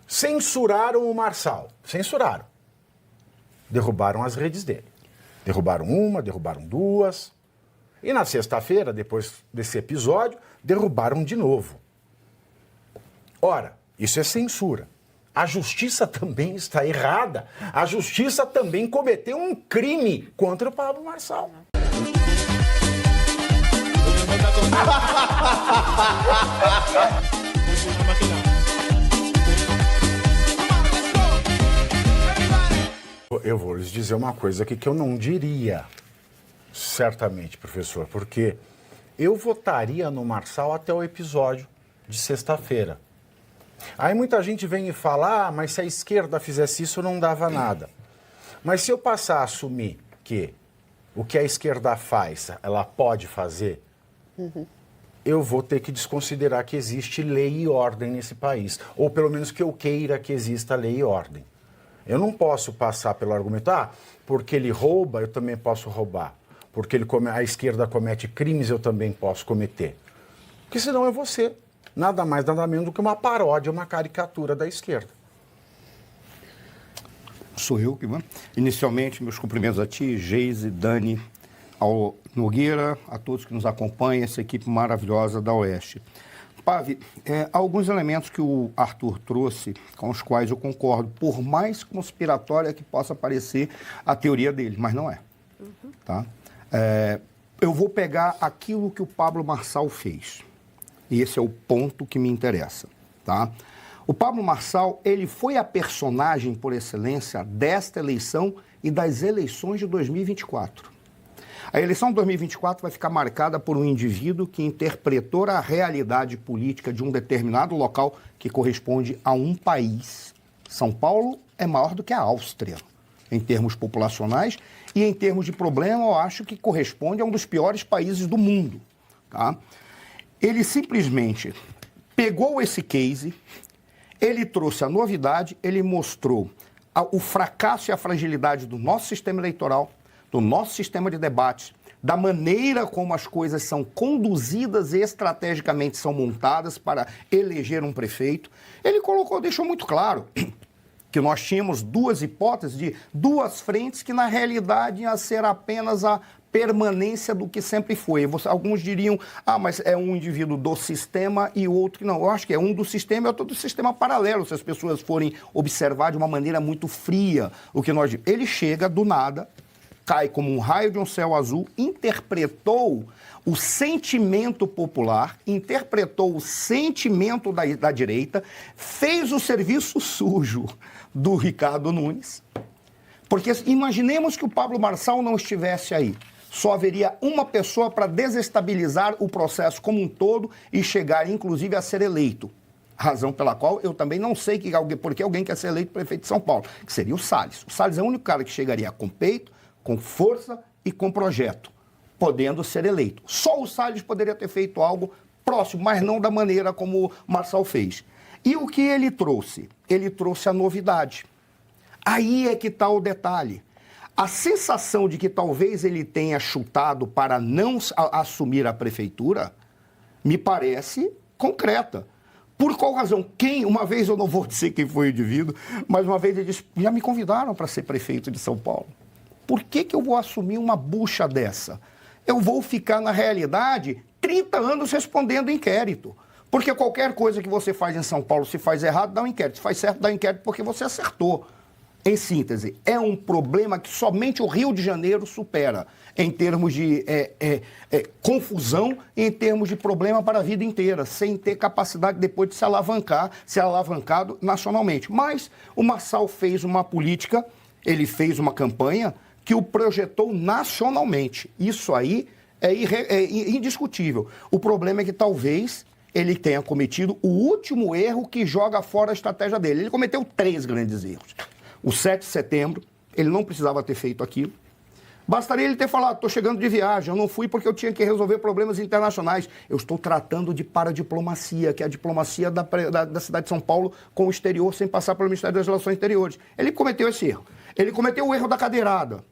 censuraram o Marçal. Censuraram. Derrubaram as redes dele. Derrubaram uma, derrubaram duas. E na sexta-feira, depois desse episódio, derrubaram de novo. Ora, isso é censura. A justiça também está errada. A justiça também cometeu um crime contra o Pablo Marçal. Eu vou lhes dizer uma coisa aqui que eu não diria, certamente, professor, porque eu votaria no Marçal até o episódio de sexta-feira. Aí muita gente vem e fala, mas se a esquerda fizesse isso não dava nada. Mas se eu passar a assumir que o que a esquerda faz, ela pode fazer, eu vou ter que desconsiderar que existe lei e ordem nesse país. Ou pelo menos que eu queira que exista lei e ordem. Eu não posso passar pelo argumento, porque ele rouba, eu também posso roubar. Porque a esquerda comete crimes, eu também posso cometer. Porque senão é você. Nada mais, nada menos do que uma paródia, uma caricatura da esquerda. Sou eu que vou. Inicialmente, meus cumprimentos a ti, Geise, Dani, ao Nogueira, a todos que nos acompanham, essa equipe maravilhosa da Oeste. Pave, alguns elementos que o Arthur trouxe, com os quais eu concordo, por mais conspiratória que possa parecer a teoria dele, mas não é. Tá? Eu vou pegar aquilo que o Pablo Marçal fez. E esse é o ponto que me interessa. Tá? O Pablo Marçal, ele foi a personagem por excelência desta eleição e das eleições de 2024. A eleição de 2024 vai ficar marcada por um indivíduo que interpretou a realidade política de um determinado local que corresponde a um país. São Paulo é maior do que a Áustria, em termos populacionais, e em termos de problema, eu acho que corresponde a um dos piores países do mundo. Tá? Ele simplesmente pegou esse case, ele trouxe a novidade, ele mostrou o fracasso e a fragilidade do nosso sistema eleitoral, do nosso sistema de debate, da maneira como as coisas são conduzidas e estrategicamente são montadas para eleger um prefeito. Ele deixou muito claro que nós tínhamos duas hipóteses de duas frentes que na realidade ia ser apenas a permanência do que sempre foi. Alguns diriam, mas é um indivíduo do sistema e outro que não. Eu acho que é um do sistema e outro do sistema paralelo, se as pessoas forem observar de uma maneira muito fria o que nós... Ele chega do nada, cai como um raio de um céu azul, interpretou o sentimento popular, interpretou o sentimento da direita, fez o serviço sujo do Ricardo Nunes, porque imaginemos que o Pablo Marçal não estivesse aí. Só haveria uma pessoa para desestabilizar o processo como um todo e chegar, inclusive, a ser eleito. Razão pela qual eu também não sei porque alguém quer ser eleito prefeito de São Paulo, que seria o Salles. O Salles é o único cara que chegaria com peito, com força e com projeto, podendo ser eleito. Só o Salles poderia ter feito algo próximo, mas não da maneira como o Marçal fez. E o que ele trouxe? Ele trouxe a novidade. Aí é que está o detalhe. A sensação de que talvez ele tenha chutado para não assumir a prefeitura me parece concreta. Por qual razão? Uma vez eu não vou dizer quem foi o indivíduo, mas uma vez ele disse, já me convidaram para ser prefeito de São Paulo. Por que eu vou assumir uma bucha dessa? Eu vou ficar, na realidade, 30 anos respondendo inquérito. Porque qualquer coisa que você faz em São Paulo, se faz errado, dá um inquérito. Se faz certo, dá um inquérito porque você acertou. Em síntese, é um problema que somente o Rio de Janeiro supera, em termos de confusão e em termos de problema para a vida inteira, sem ter capacidade depois de ser alavancado nacionalmente. Mas o Marçal fez uma política, ele fez uma campanha que o projetou nacionalmente. Isso aí é indiscutível. O problema é que talvez ele tenha cometido o último erro que joga fora a estratégia dele. Ele cometeu 3 grandes erros. O 7 de setembro, ele não precisava ter feito aquilo. Bastaria ele ter falado, estou chegando de viagem, eu não fui porque eu tinha que resolver problemas internacionais. Eu estou tratando de paradiplomacia, que é a diplomacia da cidade de São Paulo com o exterior, sem passar pelo Ministério das Relações Exteriores. Ele cometeu esse erro. Ele cometeu o erro da cadeirada.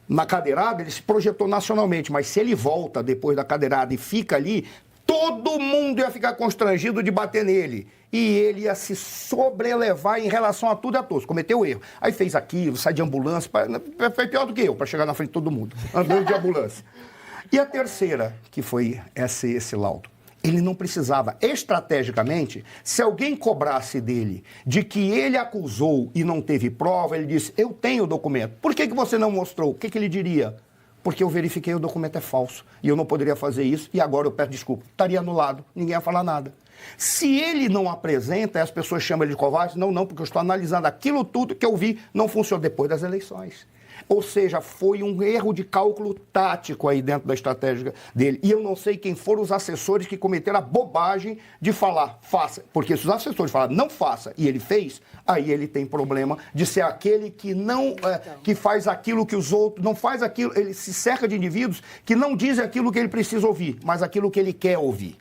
Na cadeirada, ele se projetou nacionalmente, mas se ele volta depois da cadeirada e fica ali, todo mundo ia ficar constrangido de bater nele. E ele ia se sobrelevar em relação a tudo e a todos. Cometeu erro. Aí fez aquilo, sai de ambulância. Foi pior do que eu, para chegar na frente de todo mundo, andando de ambulância. E a terceira, que foi esse laudo. Ele não precisava, estrategicamente, se alguém cobrasse dele de que ele acusou e não teve prova, ele disse, eu tenho o documento. Por que você não mostrou? O que ele diria? Porque eu verifiquei o documento é falso e eu não poderia fazer isso e agora eu peço desculpa. Estaria anulado, ninguém ia falar nada. Se ele não apresenta, as pessoas chamam ele de covarde, não, porque eu estou analisando aquilo tudo que eu vi, não funcionou depois das eleições. Ou seja, foi um erro de cálculo tático aí dentro da estratégia dele. E eu não sei quem foram os assessores que cometeram a bobagem de falar, faça. Porque se os assessores falaram, não faça, e ele fez, aí ele tem problema de ser aquele que não, que faz aquilo que os outros, não faz aquilo, ele se cerca de indivíduos que não dizem aquilo que ele precisa ouvir, mas aquilo que ele quer ouvir.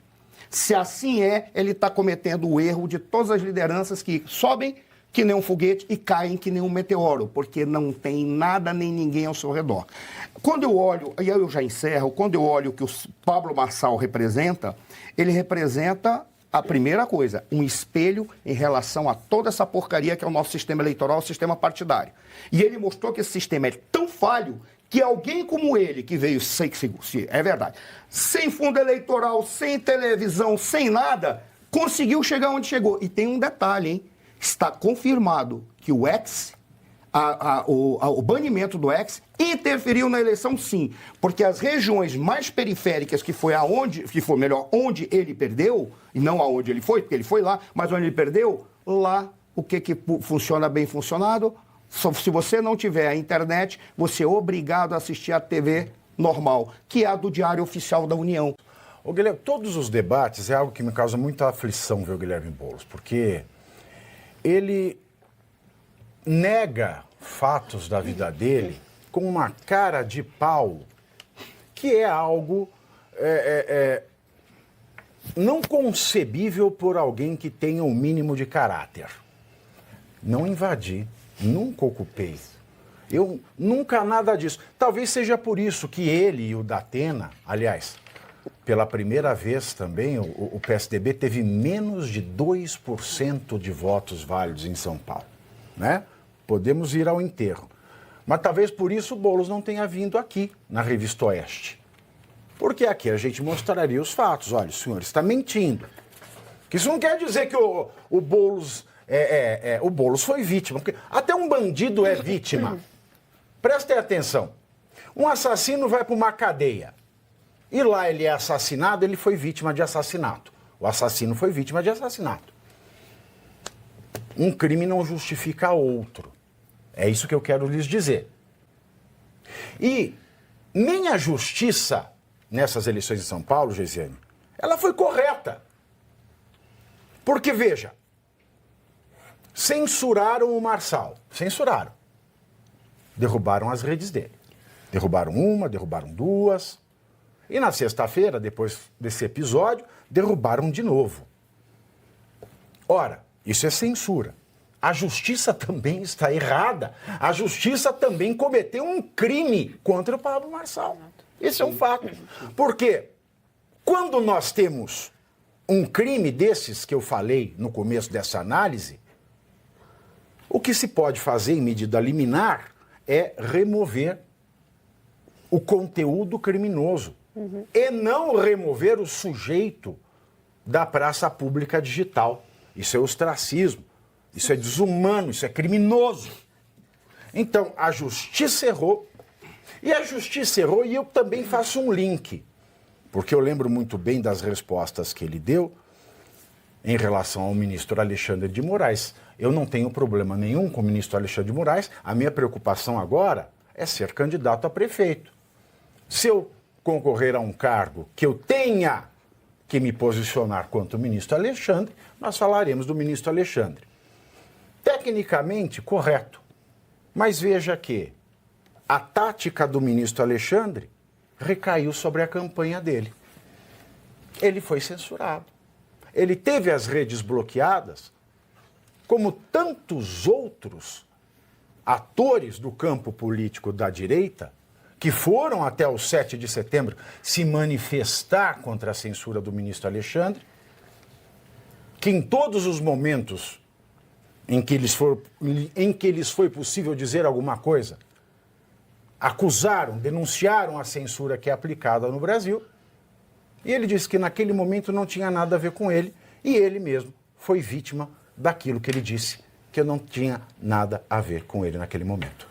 Se assim é, ele está cometendo o erro de todas as lideranças que sobem que nem um foguete e caem que nem um meteoro, porque não tem nada nem ninguém ao seu redor. Quando eu olho, e aí eu já encerro, quando eu olho o que o Pablo Marçal representa, ele representa a primeira coisa, um espelho em relação a toda essa porcaria que é o nosso sistema eleitoral, o sistema partidário. E ele mostrou que esse sistema é tão falho que alguém como ele, que veio é verdade, sem fundo eleitoral, sem televisão, sem nada, conseguiu chegar onde chegou. E tem um detalhe, hein? Está confirmado que o X, o banimento do X, interferiu na eleição, sim. Porque as regiões mais periféricas, onde ele perdeu, e não aonde ele foi, porque ele foi lá, mas onde ele perdeu, lá o que funciona bem funcionado. Se você não tiver a internet, você é obrigado a assistir a TV normal, que é a do Diário Oficial da União. Ô, Guilherme, todos os debates é algo que me causa muita aflição ver o Guilherme Boulos, porque ele nega fatos da vida dele com uma cara de pau que é algo não concebível por alguém que tenha um mínimo de caráter. Não invadi, nunca ocupei. Eu nunca nada disso. Talvez seja por isso que ele e o Datena, aliás, pela primeira vez também, o PSDB teve menos de 2% de votos válidos em São Paulo, né? Podemos ir ao enterro. Mas talvez por isso o Boulos não tenha vindo aqui, na Revista Oeste. Porque aqui a gente mostraria os fatos. Olha, o senhor está mentindo. Que isso não quer dizer que o Boulos... o Boulos foi vítima. Porque até um bandido é vítima. Prestem atenção. Um assassino vai para uma cadeia. E lá ele é assassinado, ele foi vítima de assassinato. O assassino foi vítima de assassinato. Um crime não justifica outro. É isso que eu quero lhes dizer. E nem a justiça, nessas eleições em São Paulo, Geisiane, ela foi correta. Porque, veja, censuraram o Marçal. Censuraram. Derrubaram as redes dele. Derrubaram uma, derrubaram duas. E na sexta-feira, depois desse episódio, derrubaram de novo. Ora, isso é censura. A justiça também está errada. A justiça também cometeu um crime contra o Pablo Marçal. Esse é um fato. Porque quando nós temos um crime desses que eu falei no começo dessa análise, o que se pode fazer em medida liminar é remover o conteúdo criminoso. E não remover o sujeito da praça pública digital. Isso é ostracismo, isso é desumano, isso é criminoso. Então, a justiça errou, e a justiça errou, e eu também faço um link, porque eu lembro muito bem das respostas que ele deu em relação ao ministro Alexandre de Moraes. Eu não tenho problema nenhum com o ministro Alexandre de Moraes, a minha preocupação agora é ser candidato a prefeito. Se eu concorrer a um cargo que eu tenha que me posicionar quanto o ministro Alexandre, nós falaremos do ministro Alexandre. Tecnicamente, correto. Mas veja que a tática do ministro Alexandre recaiu sobre a campanha dele. Ele foi censurado. Ele teve as redes bloqueadas, como tantos outros atores do campo político da direita que foram até o 7 de setembro se manifestar contra a censura do ministro Alexandre, que em todos os momentos em que lhes foi possível dizer alguma coisa, acusaram, denunciaram a censura que é aplicada no Brasil, e ele disse que naquele momento não tinha nada a ver com ele, e ele mesmo foi vítima daquilo que ele disse, que não tinha nada a ver com ele naquele momento.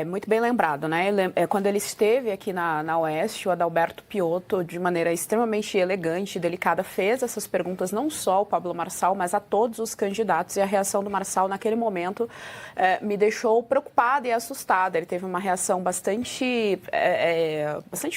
Muito bem lembrado, né? Quando ele esteve aqui na Oeste, o Adalberto Piotto, de maneira extremamente elegante e delicada, fez essas perguntas não só ao Pablo Marçal, mas a todos os candidatos. E a reação do Marçal naquele momento me deixou preocupada e assustada. Ele teve uma reação bastante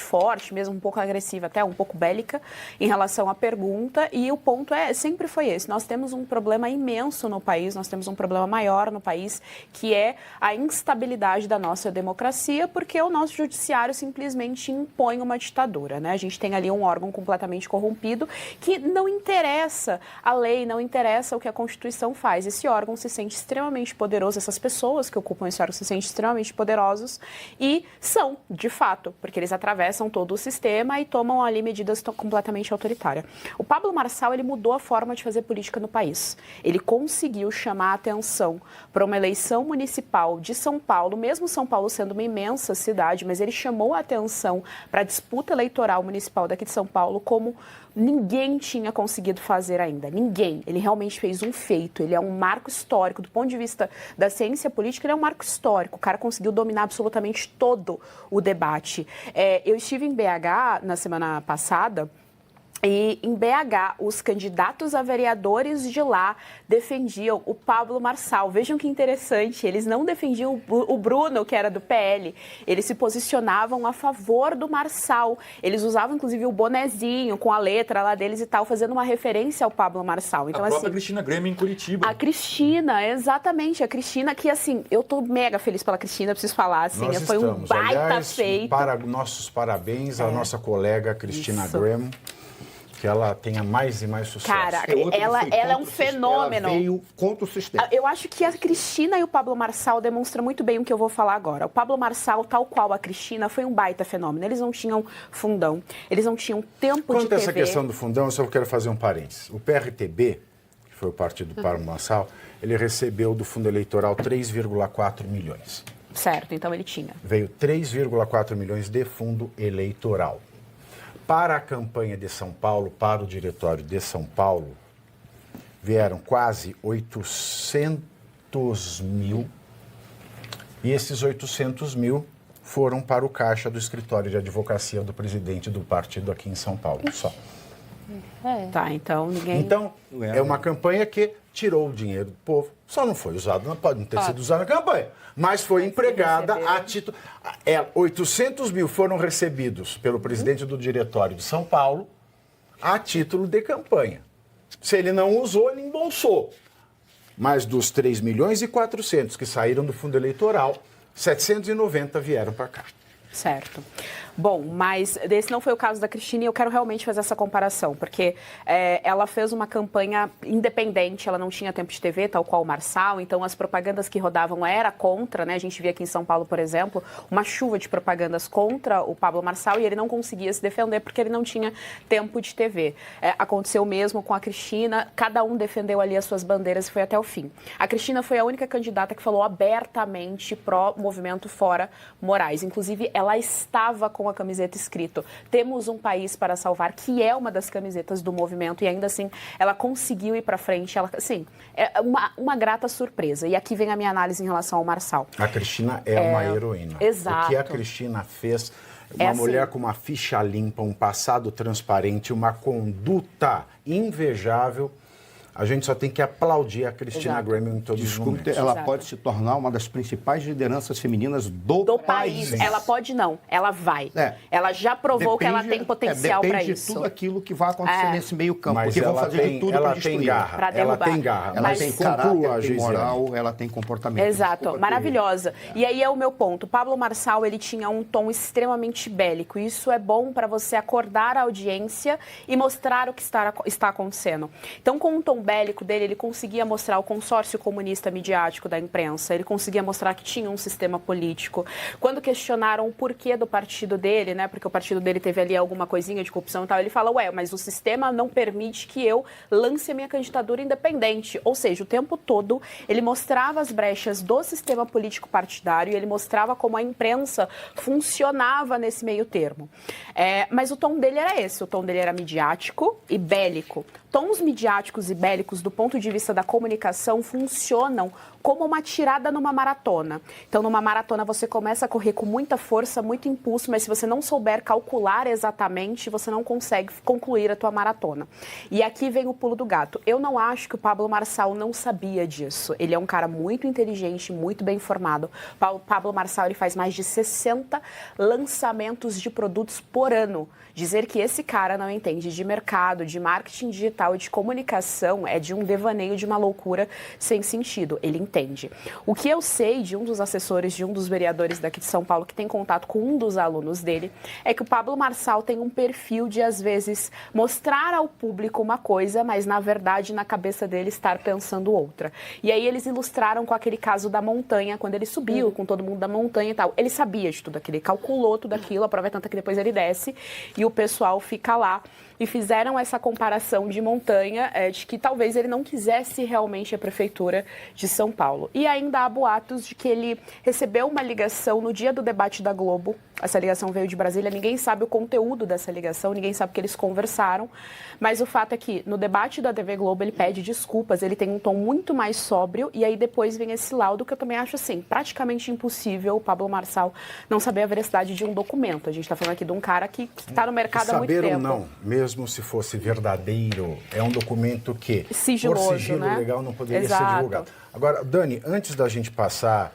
forte, mesmo um pouco agressiva, até um pouco bélica, em relação à pergunta. E o ponto sempre foi esse. Nós temos um problema imenso no país, nós temos um problema maior no país, que é a instabilidade da nossa democracia, porque o nosso judiciário simplesmente impõe uma ditadura, né? A gente tem ali um órgão completamente corrompido que não interessa a lei, não interessa o que a Constituição faz. Esse órgão se sente extremamente poderoso, essas pessoas que ocupam esse órgão se sentem extremamente poderosos e são, de fato, porque eles atravessam todo o sistema e tomam ali medidas completamente autoritárias. O Pablo Marçal, ele mudou a forma de fazer política no país. Ele conseguiu chamar a atenção para uma eleição municipal de São Paulo, mesmo São Paulo sendo uma imensa cidade, mas ele chamou a atenção para a disputa eleitoral municipal daqui de São Paulo como ninguém tinha conseguido fazer ainda. Ninguém. Ele realmente fez um feito. Ele é um marco histórico. Do ponto de vista da ciência política, ele é um marco histórico. O cara conseguiu dominar absolutamente todo o debate. Eu estive em BH na semana passada. E em BH, os candidatos a vereadores de lá defendiam o Pablo Marçal. Vejam que interessante, eles não defendiam o Bruno, que era do PL. Eles se posicionavam a favor do Marçal. Eles usavam, inclusive, o bonezinho com a letra lá deles e tal, fazendo uma referência ao Pablo Marçal. Então, a própria Cristina Grêmio em Curitiba. A Cristina, exatamente. A Cristina que, assim, eu tô mega feliz pela Cristina, preciso falar, assim, foi um baita feito. Para nossos parabéns à nossa colega Cristina Graham. Que ela tenha mais e mais sucesso. Cara, ela é um fenômeno. Ela veio contra o sistema. Eu acho que a Cristina e o Pablo Marçal demonstram muito bem o que eu vou falar agora. O Pablo Marçal, tal qual a Cristina, foi um baita fenômeno. Eles não tinham fundão, eles não tinham tempo de TV. Quanto a essa questão do fundão, eu só quero fazer um parênteses. O PRTB, que foi o partido do Pablo Marçal, ele recebeu do fundo eleitoral 3,4 milhões. Certo, então ele tinha. Veio 3,4 milhões de fundo eleitoral. Para a campanha de São Paulo, para o diretório de São Paulo, vieram quase 800 mil. E esses 800 mil foram para o caixa do escritório de advocacia do presidente do partido aqui em São Paulo, só. Tá, então ninguém... Então, é uma campanha que tirou o dinheiro do povo. Só não foi usado, não pode não ter sido usado na campanha, mas foi empregada a título... 800 mil foram recebidos pelo presidente do diretório de São Paulo a título de campanha. Se ele não usou, ele embolsou. Mas dos 3 milhões e 400 que saíram do fundo eleitoral, 790 vieram para cá. Certo. Bom, mas esse não foi o caso da Cristina e eu quero realmente fazer essa comparação, porque ela fez uma campanha independente, ela não tinha tempo de TV, tal qual o Marçal, então as propagandas que rodavam era contra, né? A gente via aqui em São Paulo, por exemplo, uma chuva de propagandas contra o Pablo Marçal e ele não conseguia se defender porque ele não tinha tempo de TV. Aconteceu o mesmo com a Cristina, cada um defendeu ali as suas bandeiras e foi até o fim. A Cristina foi a única candidata que falou abertamente pró-movimento Fora Moraes, inclusive ela estava com a camiseta escrito "Temos um país para salvar", que é uma das camisetas do movimento, e ainda assim ela conseguiu ir para frente. Ela, assim, é uma grata surpresa. E aqui vem a minha análise em relação ao Marçal. A Cristina é uma heroína. Exato. O que a Cristina fez, uma mulher com uma ficha limpa, um passado transparente, uma conduta invejável. A gente só tem que aplaudir a Cristina Graham em todos os momentos. Ela pode se tornar uma das principais lideranças femininas do país. Ela pode não, ela vai. Ela já provou que ela tem potencial para isso. Depende de tudo aquilo que vai acontecer nesse meio campo. Mas porque ela vão fazer tem, de tudo ela para tem garra, ela tem garra. Ela tem caráter, ela tem moral, ela tem comportamento. Exato, maravilhosa. E aí é o meu ponto. Pablo Marçal, ele tinha um tom extremamente bélico. Isso é bom para você acordar a audiência e mostrar o que está acontecendo. Então, com um tom bélico dele, ele conseguia mostrar o consórcio comunista midiático da imprensa, ele conseguia mostrar que tinha um sistema político. Quando questionaram o porquê do partido dele, né, porque o partido dele teve ali alguma coisinha de corrupção e tal, ele fala, mas o sistema não permite que eu lance a minha candidatura independente. Ou seja, o tempo todo ele mostrava as brechas do sistema político partidário e ele mostrava como a imprensa funcionava nesse meio termo. Mas o tom dele era esse, o tom dele era midiático e bélico. Tons midiáticos e bélicos, do ponto de vista da comunicação, funcionam como uma tirada numa maratona. Então, numa maratona, você começa a correr com muita força, muito impulso, mas se você não souber calcular exatamente, você não consegue concluir a tua maratona. E aqui vem o pulo do gato. Eu não acho que o Pablo Marçal não sabia disso. Ele é um cara muito inteligente, muito bem informado. O Pablo Marçal, ele faz mais de 60 lançamentos de produtos por ano. Dizer que esse cara não entende de mercado, de marketing digital e de comunicação é de um devaneio, de uma loucura sem sentido. Ele entende. O que eu sei de um dos assessores, de um dos vereadores daqui de São Paulo, que tem contato com um dos alunos dele, é que o Pablo Marçal tem um perfil de, às vezes, mostrar ao público uma coisa, mas, na verdade, na cabeça dele estar pensando outra. E aí eles ilustraram com aquele caso da montanha, quando ele subiu com todo mundo da montanha e tal. Ele sabia de tudo aquilo, ele calculou tudo aquilo, a prova é tanta que depois ele desce e o pessoal fica lá. E fizeram essa comparação de montanha, de que talvez ele não quisesse realmente a prefeitura de São Paulo. E ainda há boatos de que ele recebeu uma ligação no dia do debate da Globo. Essa ligação veio de Brasília, ninguém sabe o conteúdo dessa ligação, ninguém sabe o que eles conversaram. Mas o fato é que no debate da TV Globo ele pede desculpas, ele tem um tom muito mais sóbrio. E aí depois vem esse laudo que eu também acho assim, praticamente impossível o Pablo Marçal não saber a veracidade de um documento. A gente está falando aqui de um cara que está no mercado há muito tempo. Saber ou não, mesmo se fosse verdadeiro, é um documento que, sigiloso, por sigilo né? legal, não poderia Exato. ser divulgado. Agora, Dani, antes da gente passar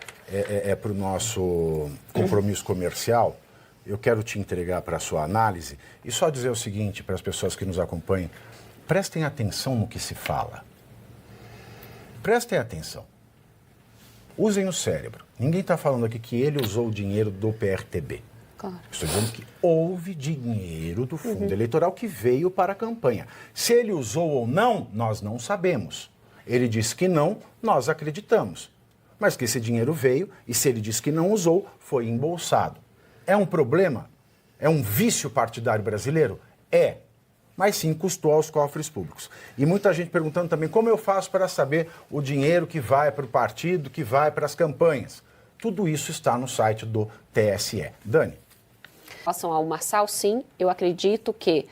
para o nosso compromisso comercial, eu quero te entregar para a sua análise e só dizer o seguinte para as pessoas que nos acompanham: prestem atenção no que se fala. Prestem atenção. Usem o cérebro. Ninguém está falando aqui que ele usou o dinheiro do PRTB. Claro. Estou dizendo que houve dinheiro do fundo eleitoral que veio para a campanha. Se ele usou ou não, nós não sabemos. Ele disse que não, nós acreditamos. Mas que esse dinheiro veio e se ele disse que não usou, foi embolsado. É um problema? É um vício partidário brasileiro? É. Mas sim, custou aos cofres públicos. E muita gente perguntando também como eu faço para saber o dinheiro que vai para o partido, que vai para as campanhas. Tudo isso está no site do TSE. Dani. Em relação ao Marçal, sim, eu acredito que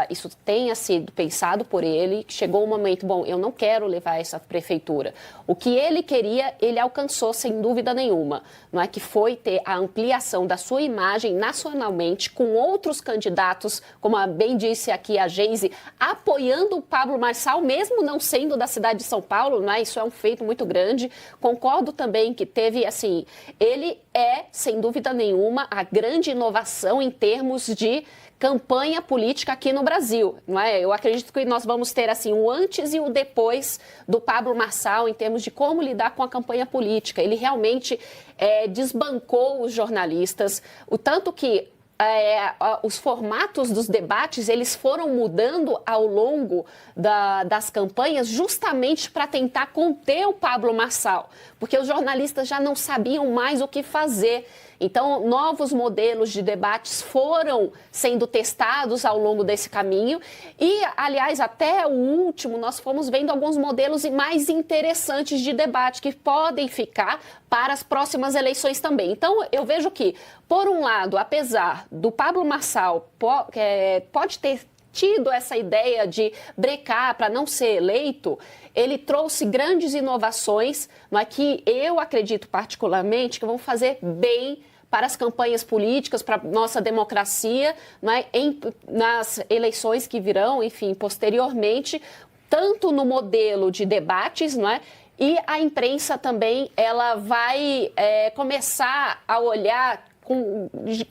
isso tenha sido pensado por ele, chegou o momento, bom, eu não quero levar essa prefeitura. O que ele queria, ele alcançou sem dúvida nenhuma, não é, que foi ter a ampliação da sua imagem nacionalmente com outros candidatos, como bem disse aqui a Geise, apoiando o Pablo Marçal, mesmo não sendo da cidade de São Paulo, não é? Isso é um feito muito grande. Concordo também que teve, assim, ele é, sem dúvida nenhuma, a grande inovação em termos de campanha política aqui no Brasil, não é? Eu acredito que nós vamos ter assim o antes e o depois do Pablo Marçal em termos de como lidar com a campanha política. Ele realmente desbancou os jornalistas, o tanto que os formatos dos debates eles foram mudando ao longo das campanhas justamente para tentar conter o Pablo Marçal, porque os jornalistas já não sabiam mais o que fazer. Então, novos modelos de debates foram sendo testados ao longo desse caminho e, aliás, até o último, nós fomos vendo alguns modelos mais interessantes de debate que podem ficar para as próximas eleições também. Então, eu vejo que, por um lado, apesar do Pablo Marçal pode ter tido essa ideia de brecar para não ser eleito, ele trouxe grandes inovações, mas que eu acredito particularmente que vão fazer bem para as campanhas políticas, para a nossa democracia, né, nas eleições que virão, enfim, posteriormente, tanto no modelo de debates, né, e a imprensa também ela vai começar a olhar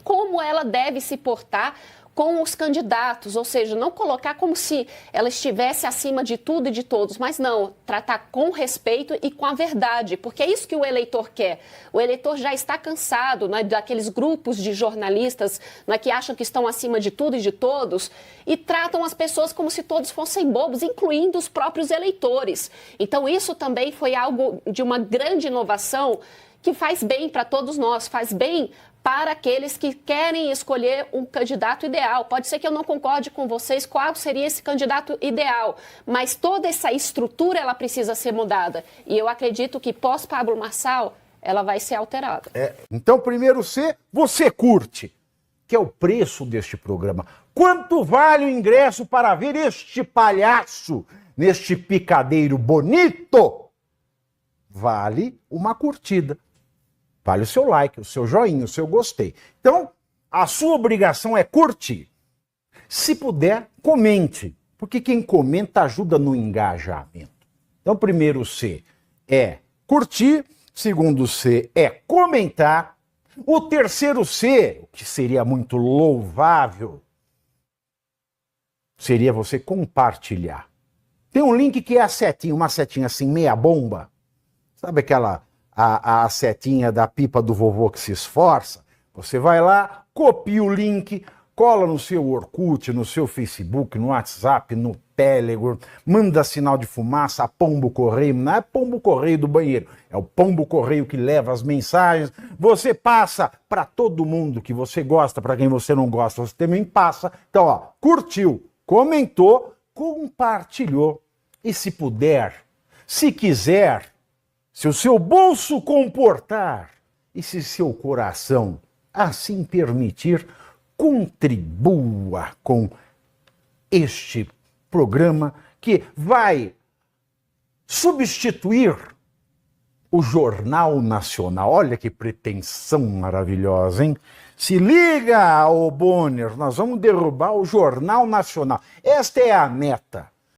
como ela deve se portar com os candidatos, ou seja, não colocar como se ela estivesse acima de tudo e de todos, mas não, tratar com respeito e com a verdade, porque é isso que o eleitor quer. O eleitor já está cansado, né, daqueles grupos de jornalistas, né, que acham que estão acima de tudo e de todos e tratam as pessoas como se todos fossem bobos, incluindo os próprios eleitores. Então isso também foi algo de uma grande inovação que faz bem para todos nós, faz bem para aqueles que querem escolher um candidato ideal. Pode ser que eu não concorde com vocês qual seria esse candidato ideal, mas toda essa estrutura ela precisa ser mudada. E eu acredito que pós-Pablo Marçal, ela vai ser alterada. Então, primeiro C, você curte, que é o preço deste programa. Quanto vale o ingresso para ver este palhaço neste picadeiro bonito? Vale uma curtida. Vale o seu like, o seu joinha, o seu gostei. Então, a sua obrigação é curtir. Se puder, comente, porque quem comenta ajuda no engajamento. Então, primeiro C é curtir, segundo C é comentar, o terceiro C, o que seria muito louvável, seria você compartilhar. Tem um link que é a setinha, uma setinha assim, meia bomba. Sabe aquela... A setinha da pipa do vovô que se esforça, você vai lá, copia o link, cola no seu Orkut, no seu Facebook, no WhatsApp, no Telegram, manda sinal de fumaça, pombo correio, não é pombo correio do banheiro, é o pombo correio que leva as mensagens, você passa para todo mundo que você gosta, para quem você não gosta, você também passa. Então, ó, curtiu, comentou, compartilhou e se puder, se quiser, se o seu bolso comportar e se seu coração assim permitir, contribua com este programa que vai substituir o Jornal Nacional. Olha que pretensão maravilhosa, hein? Se liga, ô Bonner, nós vamos derrubar o Jornal Nacional. Esta é a meta.